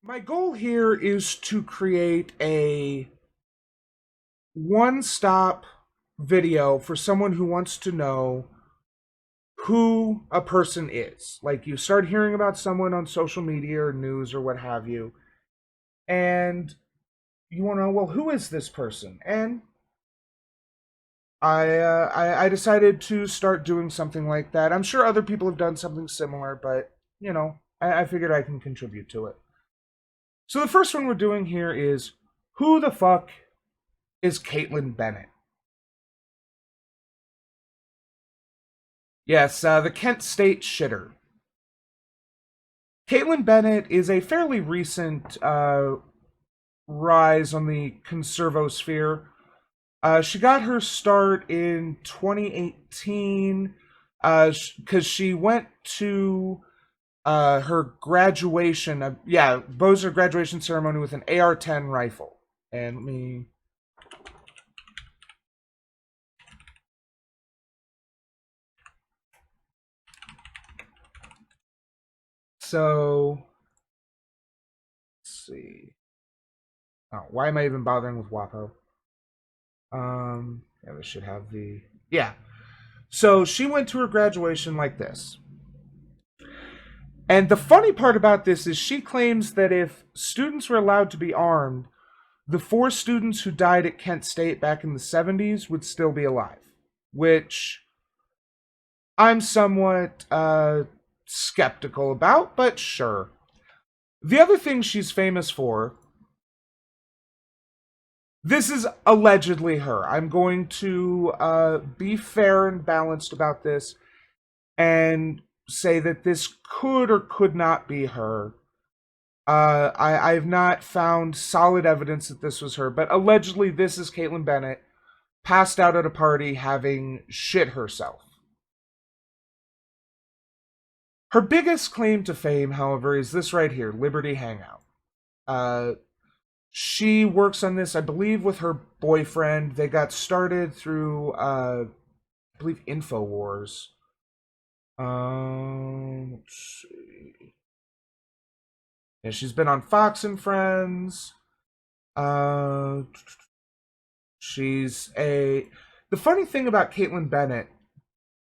My goal here is to create a one-stop video for someone who wants to know who a person is. Like, you start hearing about someone on social media or news or what have you, and you want to know, well, who is this person? And I decided to start doing something like that. I'm sure other people have done something similar, but I figured I can contribute to it. So the first one we're doing here is, who the fuck is Kaitlin Bennett? Yes, the Kent State shitter. Kaitlin Bennett is a fairly recent rise on the conservosphere. She got her start in 2018 because she went to her graduation, Bozer graduation ceremony with an AR-10 rifle. And let me... So, let's see. Oh, why am I even bothering with WAPO? Yeah, we should have the... Yeah. So she went to her graduation like this. And the funny part about this is she claims that if students were allowed to be armed, the 4 students who died at Kent State back in the 70s would still be alive. Which I'm somewhat skeptical about, but sure. The other thing she's famous for... This is allegedly her. I'm going to be fair and balanced about this and say that this could or could not be her. I've not found solid evidence that this was her, but allegedly this is Kaitlin Bennett, passed out at a party having shit herself. Her biggest claim to fame, however, is this right here, Liberty Hangout. She works on this, I believe, with her boyfriend. They got started through, I believe, InfoWars. Let's see. Yeah, she's been on Fox and Friends. She's a... The funny thing about Kaitlin Bennett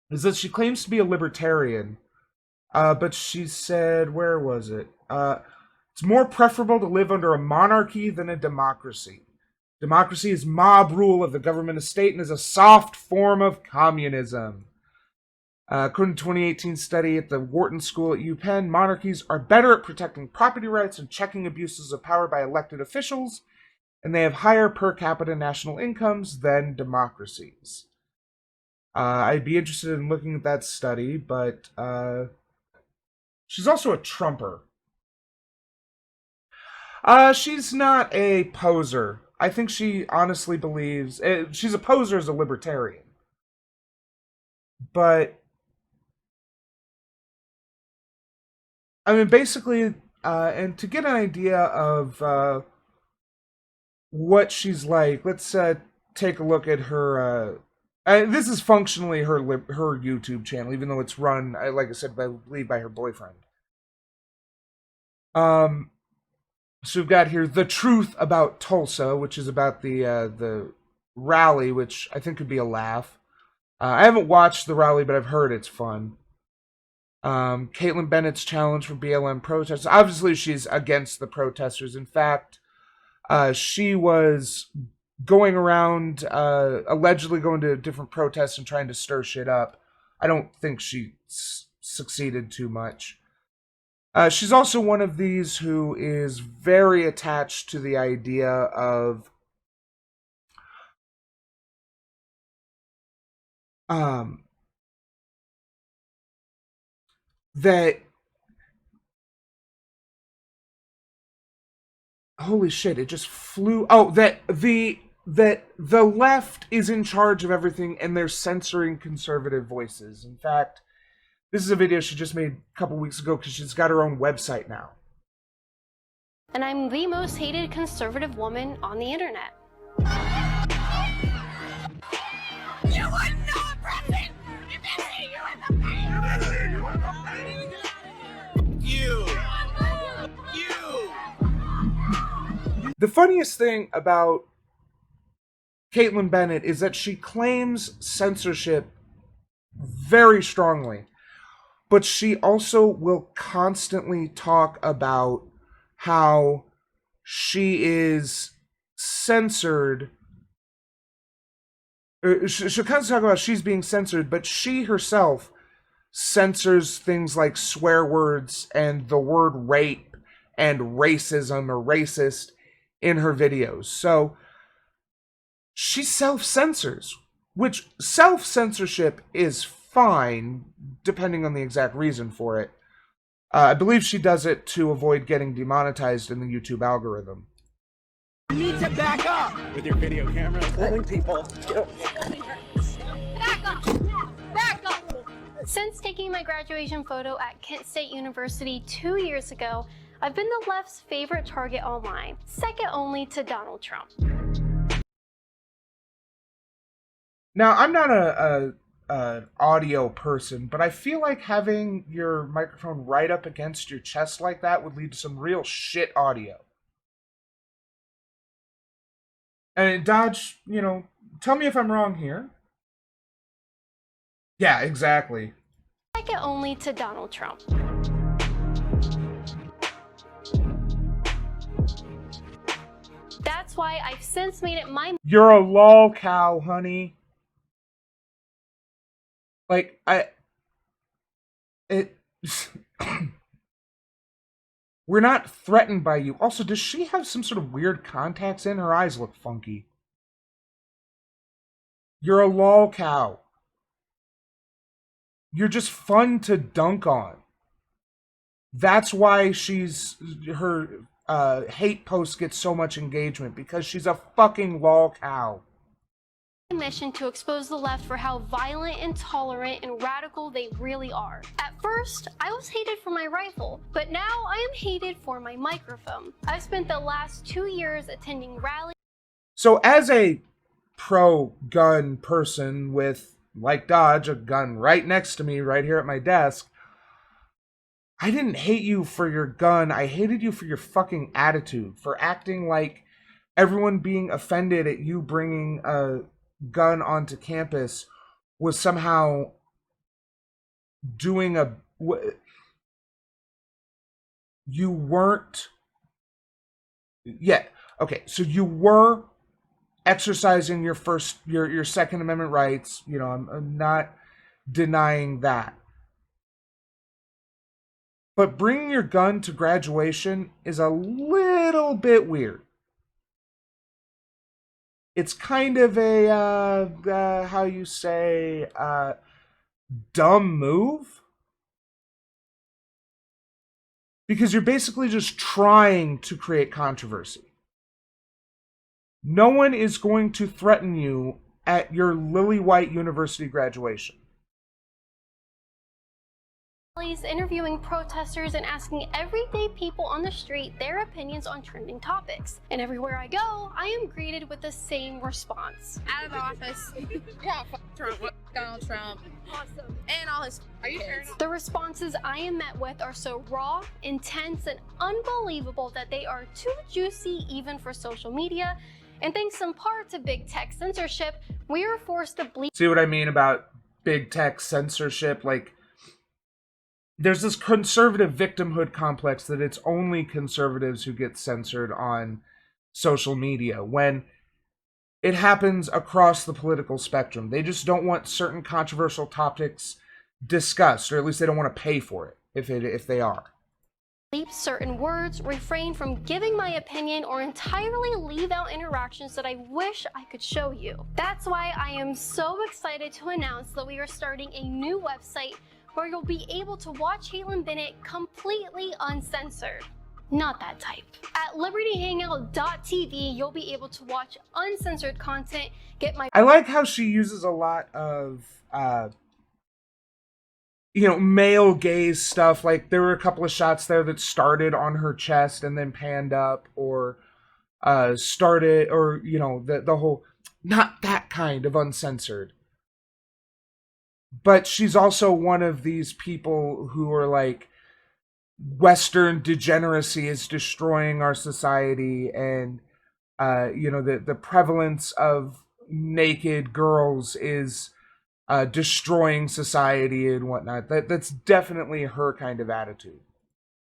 is that she claims to be a libertarian, but she said, where was it? It's more preferable to live under a monarchy than a democracy. Democracy is mob rule of the government estate and is a soft form of communism. According to a 2018 study at the Wharton School at UPenn, monarchies are better at protecting property rights and checking abuses of power by elected officials, and they have higher per capita national incomes than democracies. I'd be interested in looking at that study, but she's also a Trumper. She's not a poser. I think she honestly believes... she's a poser as a libertarian. But... I mean, basically, and to get an idea of what she's like, let's take a look at her... this is functionally her YouTube channel, even though it's run, like I said, I believe by her boyfriend. So we've got here The Truth About Tulsa, which is about the rally, which I think could be a laugh. I haven't watched the rally, but I've heard it's fun. Kaitlin Bennett's challenge for BLM protesters. Obviously, she's against the protesters. In fact, she was going around, allegedly going to different protests and trying to stir shit up. I don't think she succeeded too much. She's also one of these who is very attached to the idea of that... Holy shit, it just flew... Oh, that the left is in charge of everything and they're censoring conservative voices. In fact, this is a video she just made a couple weeks ago because she's got her own website now. And I'm the most hated conservative woman on the internet. You are not president! You can hear you in the pain! You can hear you in the pain! You! The funniest thing about Kaitlin Bennett is that she claims censorship very strongly, but she also will constantly talk about how she is censored. She'll constantly talk about she's being censored, but she herself censors things like swear words and the word rape and racism or racist in her videos. So she self-censors, which self-censorship is fine, depending on the exact reason for it. I believe she does it to avoid getting demonetized in the YouTube algorithm. You need to back up with your video camera, pulling people. Back up! Back up! Since taking my graduation photo at Kent State University 2 years ago, I've been the left's favorite target online, second only to Donald Trump. Now, I'm not an audio person, but I feel like having your microphone right up against your chest like that would lead to some real shit audio. And Dodge, tell me if I'm wrong here. Yeah, exactly. Second only to Donald Trump. That's why I've since made it my... You're a lol cow, honey. Like, we're not threatened by you. Also, does she have some sort of weird contacts in? Her eyes look funky. You're a lol cow. You're just fun to dunk on. That's why her hate posts get so much engagement, because she's a fucking lol cow. Mission to expose the left for how violent, intolerant, and radical they really are. At first, I was hated for my rifle, but now I am hated for my microphone. I've spent the last 2 years attending rallies. So as a pro-gun person with, like Dodge, a gun right next to me, right here at my desk, I didn't hate you for your gun. I hated you for your fucking attitude, for acting like everyone being offended at you bringing a gun onto campus was somehow doing you weren't okay, so you were exercising your Second Amendment rights. I'm not denying that, but bringing your gun to graduation is a little bit weird. It's kind of a, dumb move. Because you're basically just trying to create controversy. No one is going to threaten you at your Lily White University graduation. Interviewing protesters and asking everyday people on the street their opinions on trending topics. And everywhere I go, I am greeted with the same response. Out of the office. Yeah, Trump. Donald Trump. Awesome. And all his... Are you sure? The responses I am met with are so raw, intense, and unbelievable that they are too juicy even for social media. And thanks in part to big tech censorship, we are forced to bleep. See what I mean about big tech censorship? Like, there's this conservative victimhood complex that it's only conservatives who get censored on social media, when it happens across the political spectrum. They just don't want certain controversial topics discussed, or at least they don't want to pay for it if they are. Bleep certain words, refrain from giving my opinion, or entirely leave out interactions that I wish I could show you. That's why I am so excited to announce that we are starting a new website where you'll be able to watch Kaitlin Bennett completely uncensored. Not that type. At libertyhangout.tv, you'll be able to watch uncensored content, get my... I like how she uses a lot of, male gaze stuff. Like, there were a couple of shots there that started on her chest and then panned up, or started, or, the whole, not that kind of uncensored. But she's also one of these people who are like, Western degeneracy is destroying our society, and the prevalence of naked girls is destroying society and whatnot. That's definitely her kind of attitude.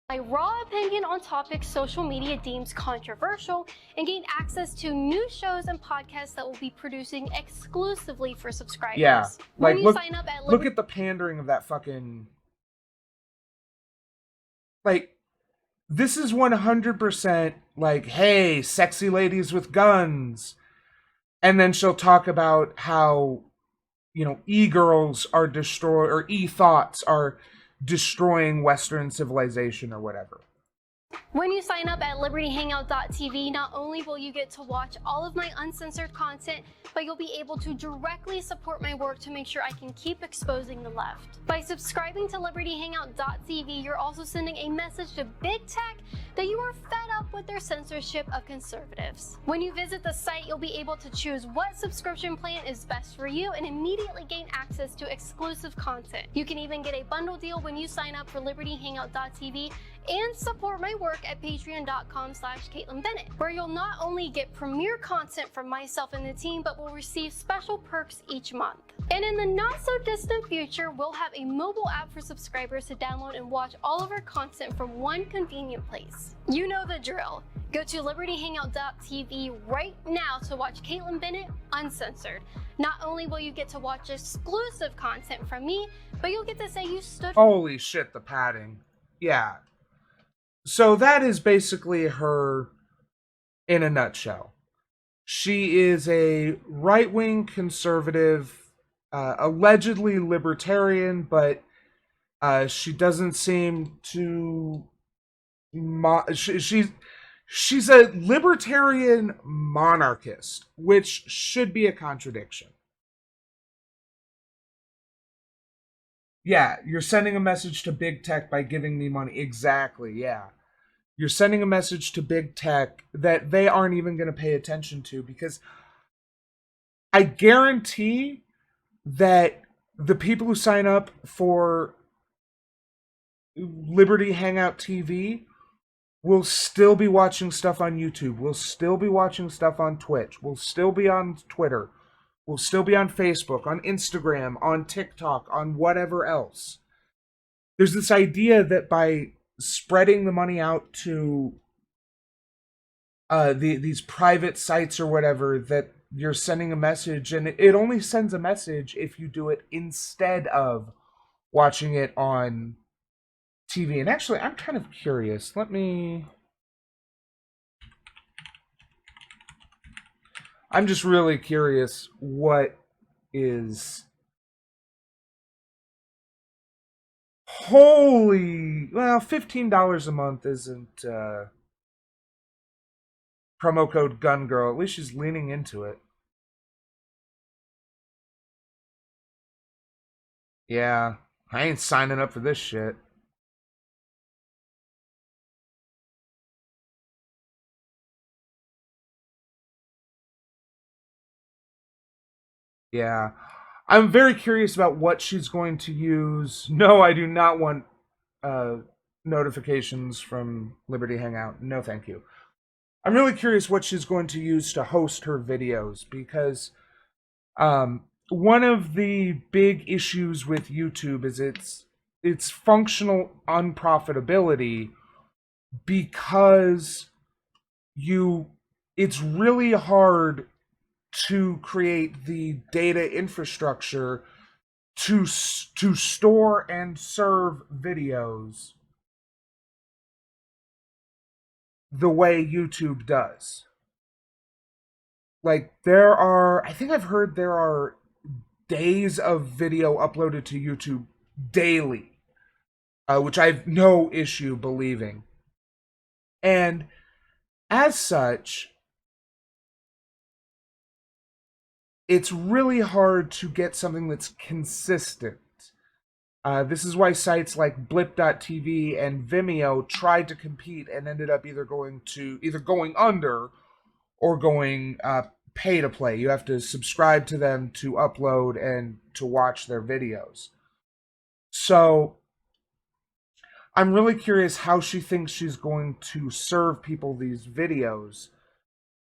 My raw opinion on topics social media deems controversial, and gain access to new shows and podcasts that will be producing exclusively for subscribers. Yeah, like when you sign up at look at the pandering of that fucking. Like, this is 100% like, hey, sexy ladies with guns, and then she'll talk about how, e-girls are destroy or e-thoughts are destroying Western civilization or whatever. When you sign up at libertyhangout.tv, not only will you get to watch all of my uncensored content, but you'll be able to directly support my work to make sure I can keep exposing the left. By subscribing to libertyhangout.tv, you're also sending a message to big tech that you are fed up with their censorship of conservatives. When you visit the site, you'll be able to choose what subscription plan is best for you and immediately gain access to exclusive content. You can even get a bundle deal when you sign up for libertyhangout.tv and support my work at patreon.com/Kaitlin Bennett, where you'll not only get premiere content from myself and the team, but will receive special perks each month. And in the not so distant future, we'll have a mobile app for subscribers to download and watch all of our content from one convenient place. You know the drill. Go to libertyhangout.tv right now to watch Kaitlin Bennett uncensored. Not only will you get to watch exclusive content from me, but you'll get to say you stood. Holy shit, the padding. Yeah. So that is basically her in a nutshell. She is a right-wing conservative, allegedly libertarian, but she doesn't seem to... She's a libertarian monarchist, which should be a contradiction. Yeah, you're sending a message to big tech by giving me money. Exactly, yeah. You're sending a message to big tech that they aren't even going to pay attention to, because I guarantee that the people who sign up for Liberty Hangout TV will still be watching stuff on YouTube, will still be watching stuff on Twitch, will still be on Twitter, will still be on Facebook, on Instagram, on TikTok, on whatever else. There's this idea that by spreading the money out to these private sites or whatever, that you're sending a message, and it only sends a message if you do it instead of watching it on TV. And actually, I'm kind of curious. I'm just really curious what is... Holy... Well, $15 a month isn't... promo code GUNGIRL. At least she's leaning into it. Yeah, I ain't signing up for this shit. Yeah. I'm very curious about what she's going to use. No, I do not want notifications from Liberty Hangout. No, thank you. I'm really curious what she's going to use to host her videos, because one of the big issues with YouTube is its functional unprofitability, because it's really hard to create the data infrastructure to store and serve videos the way YouTube does. Like, I think I've heard there are days of video uploaded to YouTube daily, which I have no issue believing. And as such, it's really hard to get something that's consistent. This is why sites like Blip.tv and Vimeo tried to compete and ended up either going under or going pay to play. You have to subscribe to them to upload and to watch their videos. So I'm really curious how she thinks she's going to serve people these videos,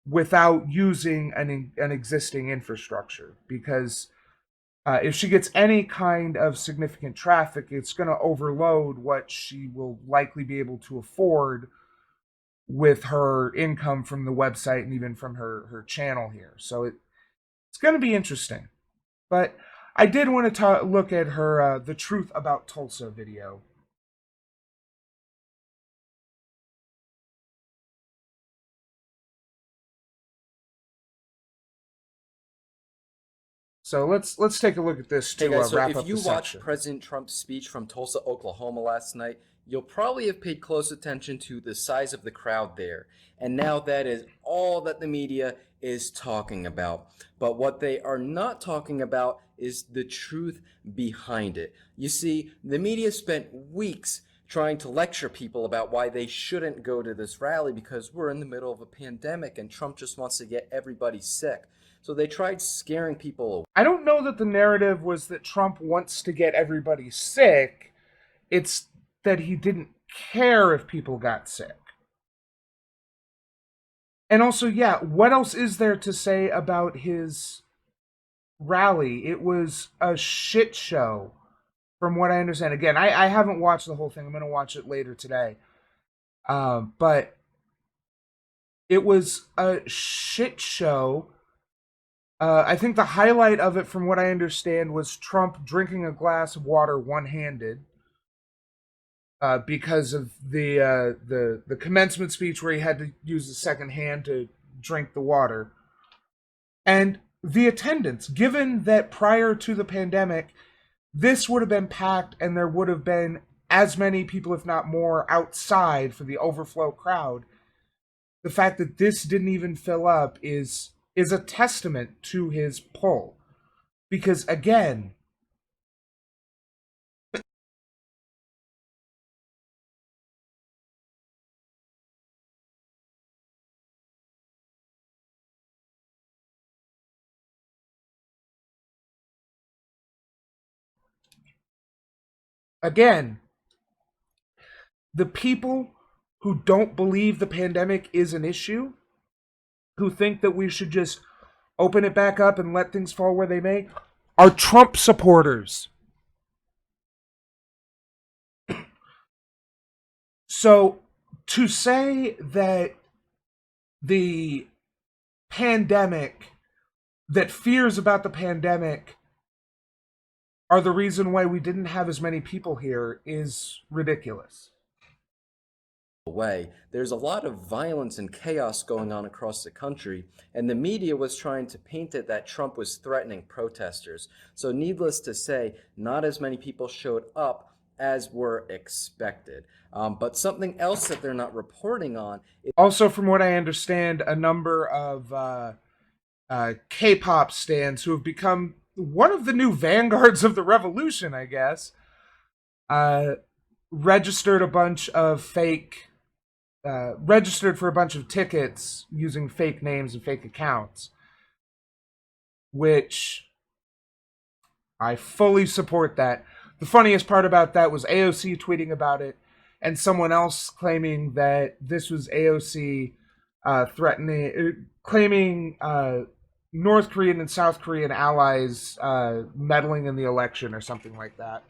without using an existing infrastructure, because if she gets any kind of significant traffic, it's going to overload what she will likely be able to afford with her income from the website and even from her channel here. So it's going to be interesting. But I did want to look at her The Truth About Tulsa video. So let's take a look at this to Hey guys, so wrap if up you the watched section. President Trump's speech from Tulsa, Oklahoma last night, you'll probably have paid close attention to the size of the crowd there. And now that is all that the media is talking about. But what they are not talking about is the truth behind it. You see, the media spent weeks trying to lecture people about why they shouldn't go to this rally because we're in the middle of a pandemic and Trump just wants to get everybody sick. So they tried scaring people away. I don't know that the narrative was that Trump wants to get everybody sick. It's that he didn't care if people got sick. And also, yeah, what else is there to say about his rally? It was a shit show, from what I understand. Again, I haven't watched the whole thing. I'm going to watch it later today. But it was a shit show. I think the highlight of it, from what I understand, was Trump drinking a glass of water one-handed because of the commencement speech where he had to use the second hand to drink the water. And the attendance, given that prior to the pandemic, this would have been packed and there would have been as many people, if not more, outside for the overflow crowd. The fact that this didn't even fill up is a testament to his pull. Because again, the people who don't believe the pandemic is an issue, who think that we should just open it back up and let things fall where they may, are Trump supporters. So to say that the pandemic, that fears about the pandemic are the reason why we didn't have as many people here is ridiculous. Away. There's a lot of violence and chaos going on across the country, and the media was trying to paint it that Trump was threatening protesters. So needless to say, not as many people showed up as were expected. But something else that they're not reporting on is Also, from what I understand, a number of K-pop stans who have become one of the new vanguards of the revolution, I guess, registered for a bunch of tickets using fake names and fake accounts, which I fully support that. The funniest part about that was AOC tweeting about it and someone else claiming that this was AOC claiming North Korean and South Korean allies meddling in the election or something like that.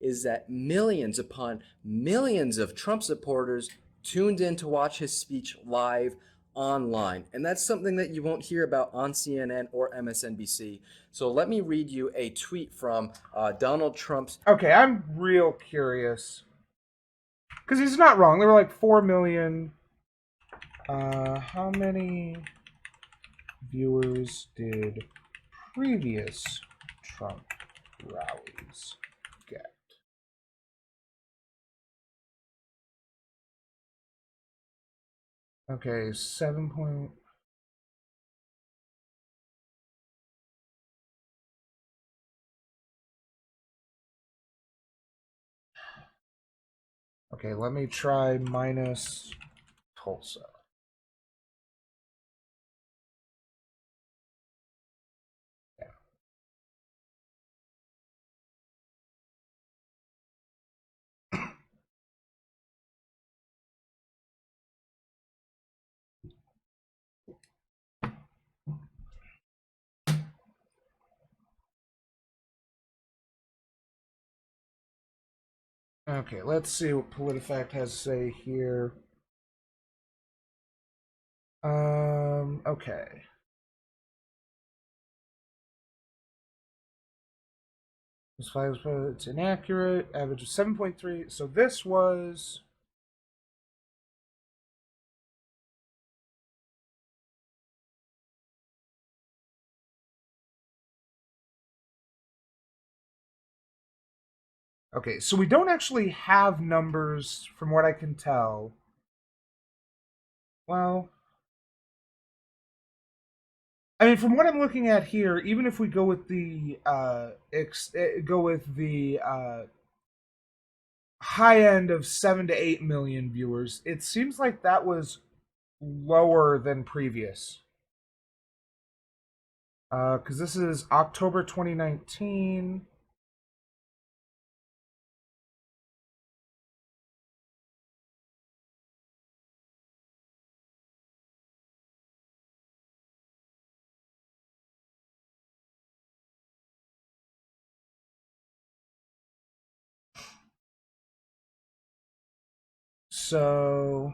is that millions upon millions of Trump supporters tuned in to watch his speech live online. And that's something that you won't hear about on CNN or MSNBC. So let me read you a tweet from Donald Trump's. Okay, I'm real curious. Because he's not wrong. There were like 4 million. How many viewers did previous Trump rallies get? Okay, 7 point. Okay, let me try minus Tulsa. Okay, let's see what PolitiFact has to say here. Okay. It's inaccurate. Average of 7.3. So this was. Okay, so we don't actually have numbers from what I can tell. Well, I mean, from what I'm looking at here, even if we go with the high end of 7 to 8 million viewers, it seems like that was lower than previous. Because this is October 2019. So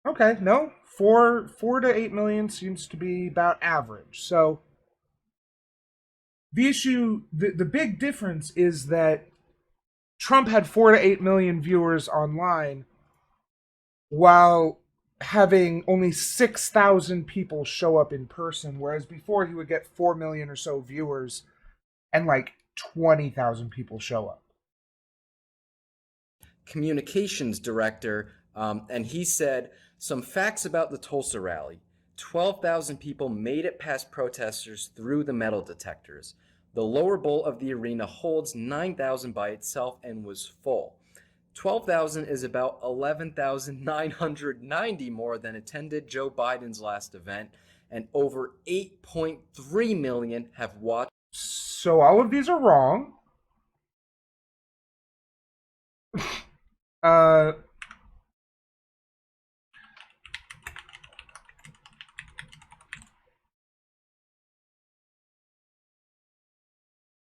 okay, no, 4 to 8 million seems to be about average. So the big difference is that Trump had 4 to 8 million viewers online, while having only 6,000 people show up in person, whereas before he would get 4 million or so viewers and like 20,000 people show up. Communications director, and he said some facts about the Tulsa rally. 12,000 people made it past protesters through the metal detectors. The lower bowl of the arena holds 9,000 by itself and was full. 12,000 is about 11,990 more than attended Joe Biden's last event, and over 8.3 million have watched. So all of these are wrong. Uh,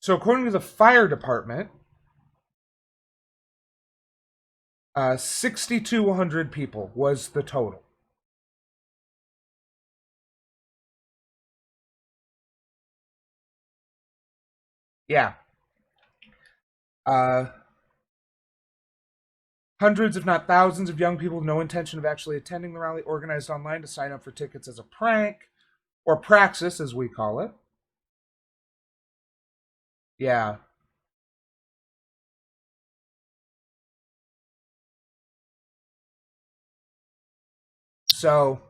so according to the fire department, 6,200 people was the total. Yeah. Uh, Hundreds, if not thousands, of young people with no intention of actually attending the rally organized online to sign up for tickets as a prank, or praxis as we call it. Yeah. So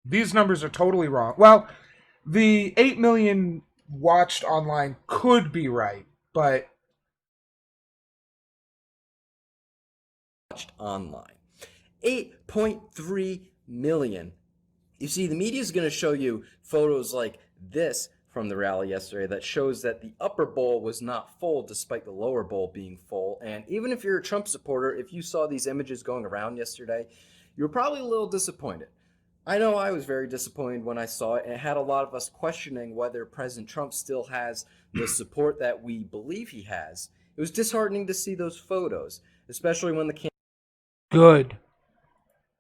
these numbers are totally wrong. Well, the 8 million watched online could be right, but Online. 8.3 million. You see, the media is going to show you photos like this from the rally yesterday that shows that the upper bowl was not full despite the lower bowl being full. And even if you're a Trump supporter, if you saw these images going around yesterday, you were probably a little disappointed. I know I was very disappointed when I saw it, and it had a lot of us questioning whether President Trump still has the support that we believe he has. It was disheartening to see those photos, especially when the good.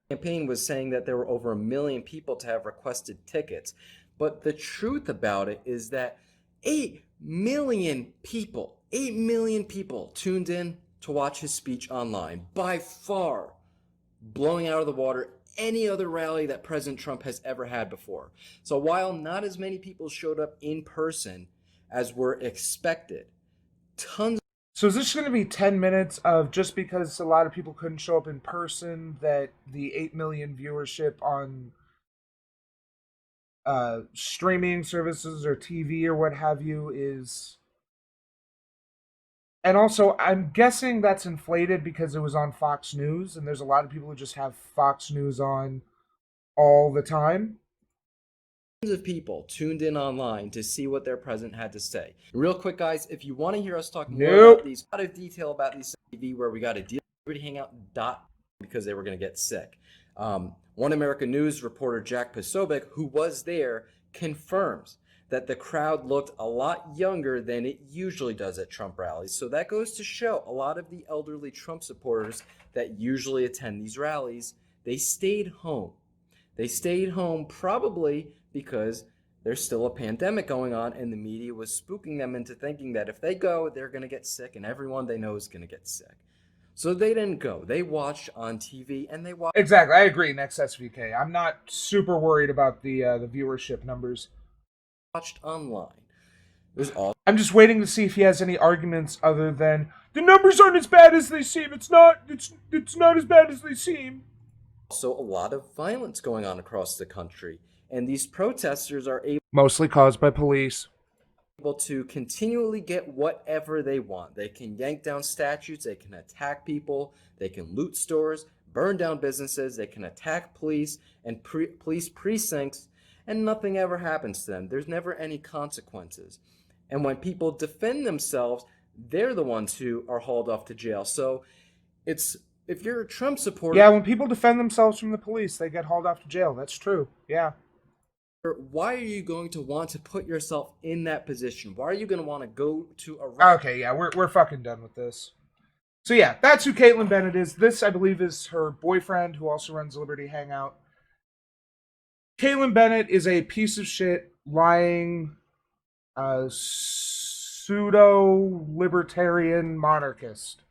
campaign was saying that there were over 1 million people to have requested tickets. But the truth about it is that 8 million people tuned in to watch his speech online, by far blowing out of the water any other rally that President Trump has ever had before. So while not as many people showed up in person as were expected, tons. So is this going to be 10 minutes of just because a lot of people couldn't show up in person that the 8 million viewership on streaming services or TV or what have you is. And also, I'm guessing that's inflated because it was on Fox News, and there's a lot of people who just have Fox News on all the time. Of people tuned in online to see what their president had to say. Real quick, guys, if you want to hear us talk more about these, a lot of detail about these TV, where we got a deal with Hangout because they were going to get sick. One American News reporter Jack Posobiec, who was there, confirms that the crowd looked a lot younger than it usually does at Trump rallies. So that goes to show a lot of the elderly Trump supporters that usually attend these rallies, they stayed home. They stayed home probably because there's still a pandemic going on and the media was spooking them into thinking that if they go, they're going to get sick and everyone they know is going to get sick. So they didn't go. They watched on TV and they watched. Exactly, I agree, Next SVK. I'm not super worried about the viewership numbers. Watched online. There's all. I'm just waiting to see if he has any arguments other than the numbers aren't as bad as they seem. It's not as bad as they seem. Also a lot of violence going on across the country, and these protesters are Mostly caused by police. able to continually get whatever they want. They can yank down statues, they can attack people, they can loot stores, burn down businesses, they can attack police and police precincts, and nothing ever happens to them. There's never any consequences. And when people defend themselves, they're the ones who are hauled off to jail. So it's, if you're a Trump supporter... Yeah, when people defend themselves from the police, they get hauled off to jail. That's true. Yeah. Why are you going to want to put yourself in that position? Why are you going to want to go to a... Okay, yeah, we're fucking done with this. So yeah, that's who Kaitlin Bennett is. This, I believe, is her boyfriend who also runs Liberty Hangout. Kaitlin Bennett is a piece of shit, lying, pseudo-libertarian monarchist.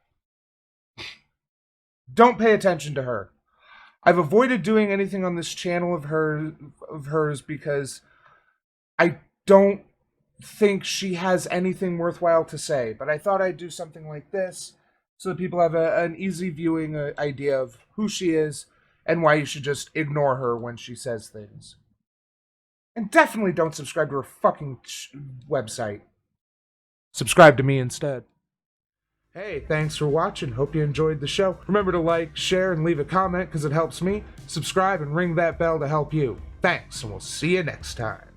Don't pay attention to her. I've avoided doing anything on this channel of hers because I don't think she has anything worthwhile to say. But I thought I'd do something like this so that people have an easy viewing idea of who she is and why you should just ignore her when she says things. And definitely don't subscribe to her fucking website. Subscribe to me instead. Hey, thanks for watching. Hope you enjoyed the show. Remember to like, share, and leave a comment because it helps me. Subscribe and ring that bell to help you. Thanks, and we'll see you next time.